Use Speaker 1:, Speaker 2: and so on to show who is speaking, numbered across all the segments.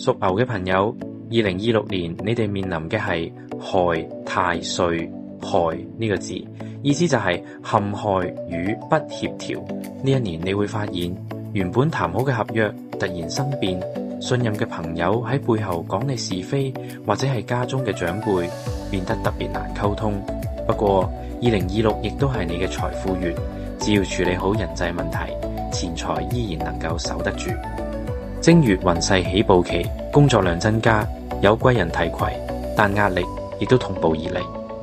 Speaker 1: 屬牛嘅朋友，2026年你哋面臨嘅係害太歲。害呢個字意思就係陷害與不協調。呢一年你會發現，原本談好嘅合約突然生變，信任嘅朋友喺背後講你是非，或者係家中嘅長輩變得特別難溝通。不過2026亦都係你嘅財富月，只要處理好人際問題，錢財依然能夠守得住。正月運勢起步期，工作量增加，有貴人提攜，但壓力亦都同步而嚟。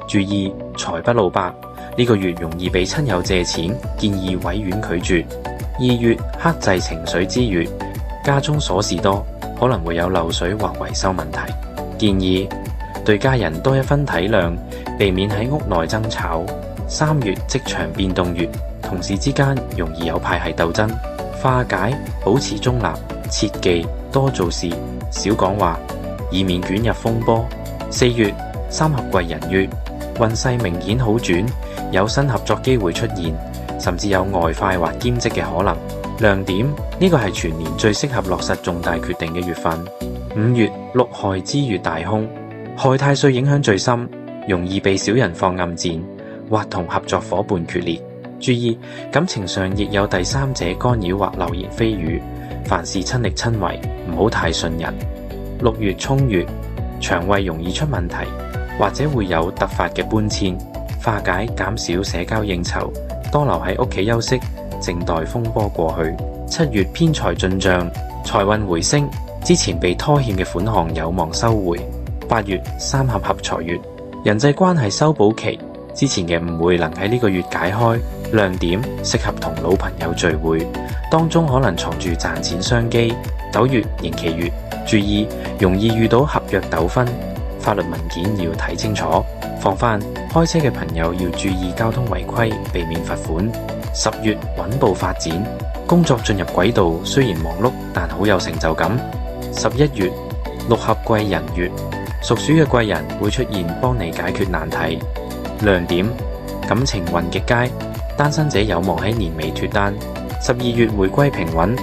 Speaker 1: 注意財不露白，呢個月容易被親友借錢，建議委婉拒絕。2月克制情緒之月，家中瑣事多，可能會有漏水或維修問題，建議對家人多一分體諒，避免喺屋內爭吵。3月職場變動月，同事之間容易有派系鬥爭，化解，保持中立，切忌多做事，少講話，以免捲入風波。4月三合貴人月，運勢明顯好轉，有新合作機會出現，甚至有外快或兼職嘅可能。亮點，呢個係全年最適合落實重大決定嘅月份。5月六害之月大凶，害太歲影響最深，容易被小人放暗箭，或同合作夥伴決裂。注意感情上亦有第三者干擾或流言蜚語，凡事親力親為，唔好太信任。6月衝月，腸胃容易出問題，或者會有突發嘅搬遷，化解減少社交應酬，多留喺屋企休息，靜待風波過去。7月偏財進帳，財運回升，之前被拖欠嘅款項有望收回。8月三合合財月，人際關係修補期，之前嘅誤會能喺呢個月解開。亮點，適合同老朋友聚會，當中可能藏住賺錢商機。9月刑期月，注意容易遇到合約糾紛，法律文件要睇清楚。防範開車嘅朋友要注意交通違規，避免罰款。10月穩步發展，工作進入軌道，雖然忙碌，但好有成就感。11月六合貴人月，屬鼠嘅貴人會出現，幫你解決難題。亮點，感情運極佳，單身者有望喺年尾脫單。12月回歸平穩，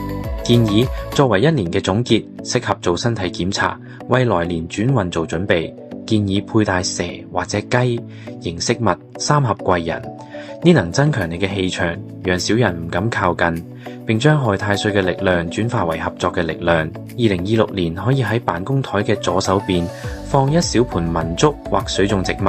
Speaker 1: 建議作為一年嘅總結，適合做身體檢查，為來年轉運做準備。建議佩戴蛇或者雞形飾物，三合貴人，呢能增強你嘅氣場，讓小人唔敢靠近，並將害太歲嘅力量轉化為合作嘅力量。2026年可以喺辦公台嘅左手邊放一小盆文竹或水種植物，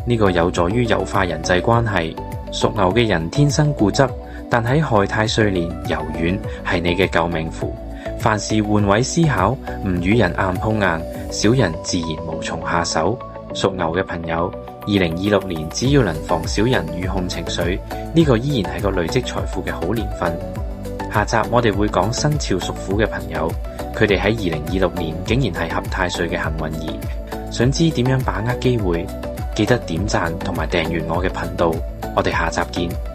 Speaker 1: 呢個有助於柔化人際關係。屬牛嘅人天生固執，但喺害太歲年柔軟係你嘅救命符。凡事換位思考，唔與人硬碰硬，小人自然無從下手。屬牛嘅朋友，2026年只要能防小人與控情緒，呢個依然係個累積財富嘅好年份。下集我哋會講生肖屬虎嘅朋友，佢哋喺2026年竟然係合太歲嘅幸運兒。想知點樣把握機會？記得點讚同埋訂閱我嘅頻道，我哋下集見。